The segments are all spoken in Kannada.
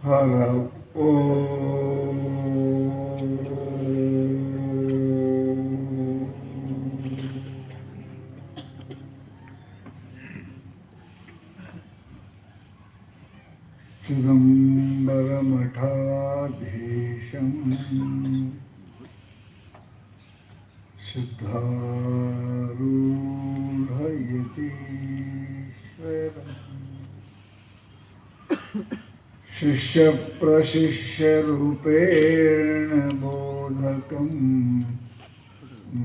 ಹರ ಓ ಚಿದಂಬರಮಠಾಧೀಶಂ ಸಿದ್ಧಾರೂಢಯತೀಶ್ವರಂ ಶಿಷ್ಯಪ್ರಶಿಷ್ಯರೂಪೇಣ ಬೋಧಕಂ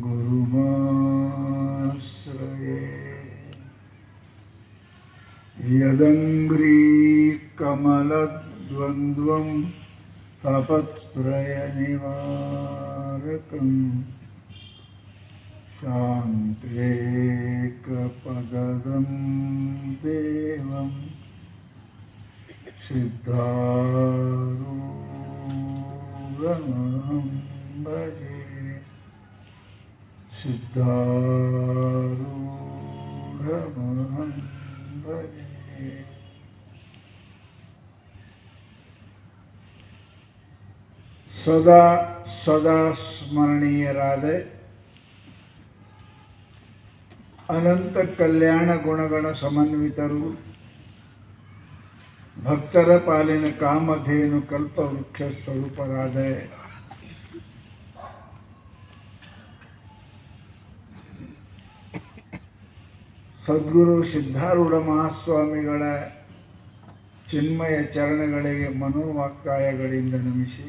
ಗುರುಮಾಶ್ರಯೇ ಯದಂಗ್ರೀಕಮಲದ್ವಂದ್ವಂ ತಾಪತ್ರಯನಿವಾರಕಂ ಶಾಂತೇಕಪದಂ ದೇವಂ ಸಿದ್ಧಾರೂಢಮಹಂ ಭಜೆ ಸಿದ್ಧಾರೂಢಮಹಂ ಭಜೆ. ಸದಾ ಸದಾ ಸ್ಮರಣೀಯರಾದ ಅನಂತ ಕಲ್ಯಾಣ ಗುಣಗಣ ಸಮನ್ವಿತರು, ಭಕ್ತರ ಪಾಲಿನ ಕಾಮಧೇನು ಕಲ್ಪವೃಕ್ಷ ಸ್ವರೂಪರಾದ ಸದ್ಗುರು ಸಿದ್ಧಾರೂಢ ಮಹಾಸ್ವಾಮಿಗಳ ಚಿನ್ಮಯ ಚರಣಗಳಿಗೆ ಮನೋವಾಕ್ಕಾಯಗಳಿಂದ ನಮಿಸಿ,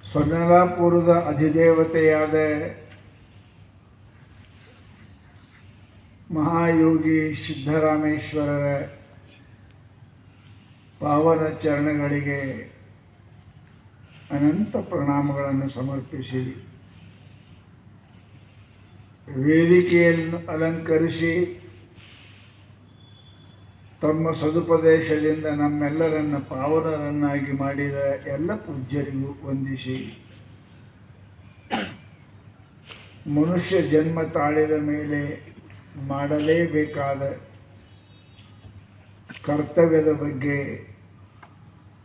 ಸ್ವರ್ಣಲಾಪುರದ ಅಧಿದೇವತೆಯಾದ ಮಹಾಯೋಗಿ ಸಿದ್ದರಾಮೇಶ್ವರರ ಪಾವನ ಚರಣಗಳಿಗೆ ಅನಂತ ಪ್ರಣಾಮಗಳನ್ನು ಸಮರ್ಪಿಸಿ, ವೇದಿಕೆಯನ್ನು ಅಲಂಕರಿಸಿ ತಮ್ಮ ಸದುಪದೇಶದಿಂದ ನಮ್ಮೆಲ್ಲರನ್ನ ಪಾವನರನ್ನಾಗಿ ಮಾಡಿದ ಎಲ್ಲ ಪೂಜ್ಯರಿಗೂ ವಂದಿಸಿ, ಮನುಷ್ಯ ಜನ್ಮ ತಾಳಿದ ಮೇಲೆ ಮಾಡಲೇಬೇಕಾದ ಕರ್ತವ್ಯದ ಬಗ್ಗೆ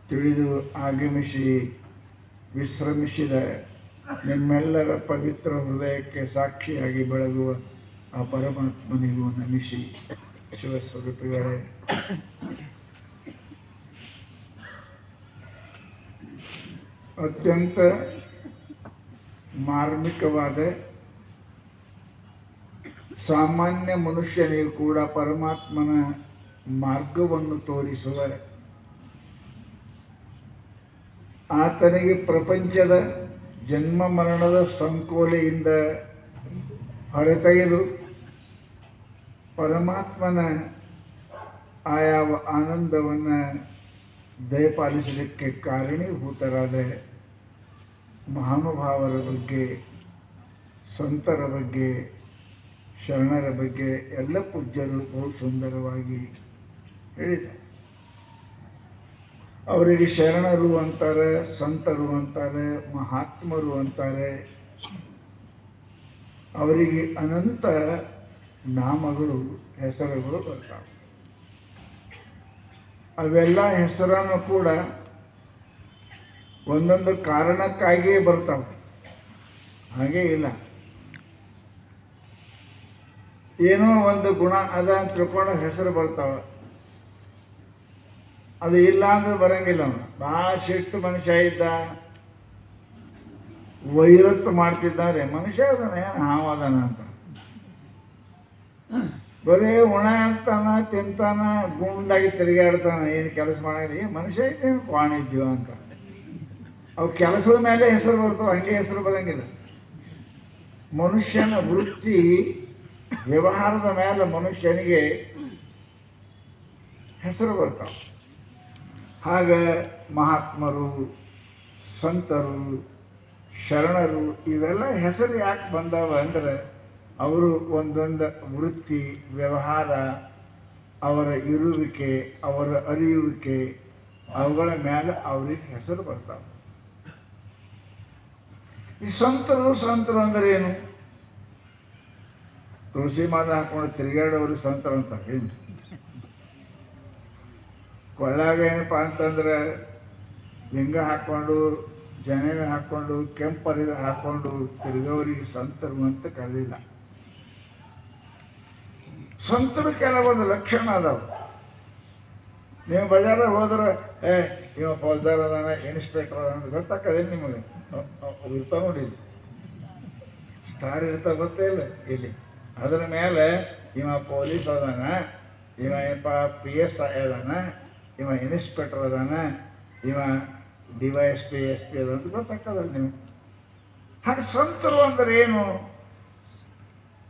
ತಿಳಿದು ಆಗಮಿಸಿ ವಿಶ್ರಮಿಸಿದ ನಿಮ್ಮೆಲ್ಲರ ಪವಿತ್ರ ಹೃದಯಕ್ಕೆ ಸಾಕ್ಷಿಯಾಗಿ ಬೆಳಗುವ ಆ ಪರಮಾತ್ಮನಿಗೂ ನಮಿಸಿ, ಶಿವಸ್ವರೂಪಿಗಳೇ, ಅತ್ಯಂತ ಮಾರ್ಮಿಕವಾದ ಸಾಮಾನ್ಯ ಮನುಷ್ಯನಿಗೂ ಕೂಡ ಪರಮಾತ್ಮನ ಮಾರ್ಗವನ್ನು ತೋರಿಸುವ, ಆತನಿಗೆ ಪ್ರಪಂಚದ ಜನ್ಮ ಮರಣದ ಸಂಕೋಲೆಯಿಂದ ಹೊರತೆಗೆದು ಪರಮಾತ್ಮನ ಆಯಾವ ಆನಂದವನ್ನು ದಯಪಾಲಿಸಲಿಕ್ಕೆ ಕಾರಣೀಭೂತರಾದ ಮಹಾನುಭಾವರ ಬಗ್ಗೆ, ಸಂತರ ಬಗ್ಗೆ, ಶರಣರ ಬಗ್ಗೆ ಎಲ್ಲ ಪೂಜ್ಯರು ಬಹು ಸುಂದರವಾಗಿ ಹೇಳಿದ್ದಾರೆ. ಅವರಿಗೆ ಶರಣರು ಅಂತಾರೆ, ಸಂತರು ಅಂತಾರೆ, ಮಹಾತ್ಮರು ಅಂತಾರೆ. ಅವರಿಗೆ ಅನಂತ ನಾಮಗಳು, ಹೆಸರುಗಳು ಬರ್ತಾವೆ. ಅವೆಲ್ಲ ಹೆಸರನ್ನು ಕೂಡ ಒಂದೊಂದು ಕಾರಣಕ್ಕಾಗಿಯೇ ಬರ್ತಾವೆ, ಹಾಗೇ ಇಲ್ಲ. ಏನೋ ಒಂದು ಗುಣ ಅದ ಅಂತ ತಿಳ್ಕೊಂಡು ಹೆಸರು ಬರ್ತಾವ, ಅದು ಇಲ್ಲ ಅಂದ್ರೆ ಬರಂಗಿಲ್ಲ. ಅವನು ಭಾಳ ಶಿಸ್ತು ಮನುಷ್ಯ ಇದ್ದ, ವೈರತ್ತು ಮಾಡ್ತಿದ್ದಾರೆ, ಮನುಷ್ಯ ಅದಾನ, ಏನು ಹಾವದಾನ ಅಂತ ಬರೀ ಉಣ ಅಂತಾನ, ತಿಂತಾನ, ಗುಂಡಾಗಿ ತಿರುಗಾಡ್ತಾನ, ಏನು ಕೆಲಸ ಮಾಡಿದ್ರಿ ಮನುಷ್ಯ ಇದ್ದೇನು ಕ್ವಾಣಿದ್ಯೋ ಅಂತ. ಅವು ಕೆಲಸದ ಮೇಲೆ ಹೆಸರು ಬರ್ತಾವೆ, ಹಂಗೆ ಹೆಸರು ಬರಂಗಿಲ್ಲ. ಮನುಷ್ಯನ ವೃತ್ತಿ ವ್ಯವಹಾರದ ಮೇಲೆ ಮನುಷ್ಯನಿಗೆ ಹೆಸರು ಬರ್ತಾವೆ. ಹಾಗ ಮಹಾತ್ಮರು, ಸಂತರು, ಶರಣರು ಇವೆಲ್ಲ ಹೆಸರು ಯಾಕೆ ಬಂದಾವ ಅಂದರೆ ಅವರು ಒಂದೊಂದು ವೃತ್ತಿ ವ್ಯವಹಾರ, ಅವರ ಇರುವಿಕೆ, ಅವರ ಅರಿಯುವಿಕೆ, ಅವುಗಳ ಮೇಲೆ ಅವ್ರಿಗೆ ಹೆಸರು ಬರ್ತಾವೆ. ಈ ಸಂತರು ಅಂದರೆ ಏನು? ತುಳಸಿ ಮಾಲೆ ಹಾಕೊಂಡು ತಿರುಗಾಡೋರು ಸಂತರು ಅಂತ ಹೇಳಿ, ಕೊಳ್ಳಾಗ ಏನಪ್ಪ ಅಂತಂದ್ರೆ ಲಿಂಗ ಹಾಕ್ಕೊಂಡು ಜನೇನ ಹಾಕ್ಕೊಂಡು ಕೆಂಪರಿಗ ಹಾಕ್ಕೊಂಡು ತಿರುಗವರಿಗೆ ಸಂತರು ಅಂತ ಕರೆದಿಲ್ಲ. ಸಂತರು ಕೆಲವೊಂದು ಲಕ್ಷಣ ಅದಾವ. ನೀವು ಬಜಾರಾಗ ಹೋದ್ರೆ ಇವ ಫೌಜ್ದಾರ್ ಅದಾನ, ಇನ್ಸ್ಪೆಕ್ಟರ್ ಅದಾನ ಗೊತ್ತಾಕದೇನು ನಿಮಗೆ? ಇರ್ತಾವ ನೋಡಿ, ಸ್ಟಾರ್ ಇರ್ತಾವ ಗೊತ್ತೇ ಇಲ್ಲ ಇಲ್ಲಿ. ಅದ್ರ ಮೇಲೆ ಇವ ಪೊಲೀಸ್ ಅದಾನ, ಇವ ಏನಪ್ಪ PS ಅದಾನ, ಇವ ಇನ್ಸ್ಪೆಕ್ಟರ್ ಅದಾನ, ಇವ DYSP SP ಅದಂತ ಗೊತ್ತಾಗ್ತದಲ್ಲ ನೀವು. ಹಾಗೆ ಸಂತರು ಅಂದ್ರೆ ಏನು?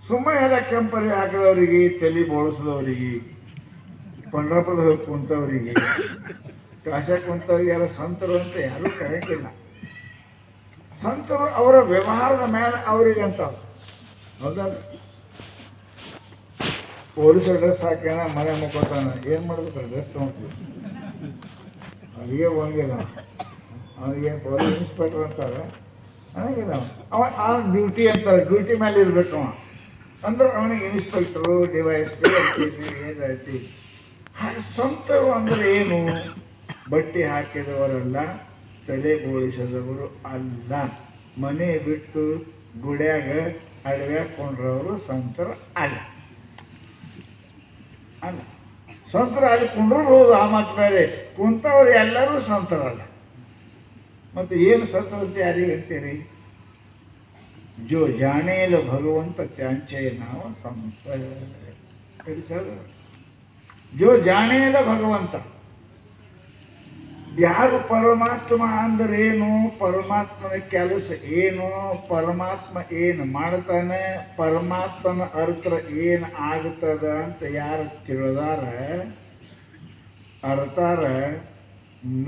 ಸುಮ್ಮ ಎಲ್ಲ ಕೆಂಪರಿ ಹಾಕಿದವರಿಗೆ, ತಲೆ ಬೋಳಿಸಿದವರಿಗೆ, ಪಂಡ್ರಾಪುರದ ಹೋಗಿ ಕುಂತವರಿಗೆ, ಕಾಶ ಕುಂತವ್ರಿಗೆ ಯಾರು ಸಂತರು ಅಂತ ಯಾರೂ ಕರೆಯಕ್ಕಿಲ್ಲ. ಸಂತರು ಅವರ ವ್ಯವಹಾರದ ಮೇಲೆ ಅವರಿಗೆ ಅಂತ. ಹೌದಲ್ಲ? ಪೊಲೀಸ್ ಡ್ರೆಸ್ ಹಾಕ್ಯಾನ ಮನೆ ಮುಕ್ಕೋತಾನ, ಏನು ಮಾಡ್ಬೇಕು? ಡ್ರೆಸ್ ತೊಗೊಂಡು ಅಲ್ಲಿಗೆ ಹೋಗಿಲ್ಲ. ಅವನಿಗೆ ಪೊಲೀಸ್ ಇನ್ಸ್ಪೆಕ್ಟರ್ ಅಂತಾರೆ, ನನಗಿಲ್ಲ. ಅವ ಆ ಡ್ಯೂಟಿ ಅಂತಾರೆ, ಡ್ಯೂಟಿ ಮೇಲೆ ಇರ್ಬೇಕು ಅವ. ಅಂದ್ರೆ ಅವನಿಗೆ ಇನ್ಸ್ಪೆಕ್ಟರು, DYSP ಏನೈತಿ. ಹಾಗೆ ಸಂತರು ಅಂದ್ರೆ ಏನು? ಬಟ್ಟೆ ಹಾಕಿದವರಲ್ಲ, ತಲೆ ಬೋಳಿಸಿದವರು ಅಲ್ಲ. ಮನೆ ಬಿಟ್ಟು ಗುಡ್ಯಾಗ ಅಡವ್ಯಾಕೊಂಡ್ರವರು ಸಂತರು ಅಲ್ಲ. ಅಲ್ಲ, ಸಂತರು ಅಲ್ಲಿ ಕುಂಡ್ರಬಹುದು, ಆ ಮಾತು ಮೇಲೆ. ಕುಂತವ್ರು ಎಲ್ಲರೂ ಸಂತರಲ್ಲ. ಮತ್ತು ಏನು ಸಂತರು ಅಂತ ಯಾರಿಗೆ ಅಂತೀರಿ? ಜೋ ಜಾಣೇಲ ಭಗವಂತ ತ್ಯಾಂಚೆ ನಾವು ಸಂತ ಜೋ ಜಾಣೇಲ ಭಗವಂತ. ಯಾರು ಪರಮಾತ್ಮ ಅಂದ್ರೇನು, ಪರಮಾತ್ಮನ ಕೆಲಸ ಏನು, ಪರಮಾತ್ಮ ಏನು ಮಾಡ್ತಾನೆ, ಪರಮಾತ್ಮನ ಅರ್ಥ ಏನು ಆಗ್ತದ ಅಂತ ಯಾರು ತಿಳಿದಾರ, ಅರ್ತಾರ,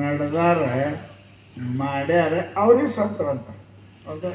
ನಡೆದಾರ, ಮಾಡ್ಯಾರ, ಅವ್ರಿಗೆ ಸಂತರ ಅಂತ. ಹೌದಾ?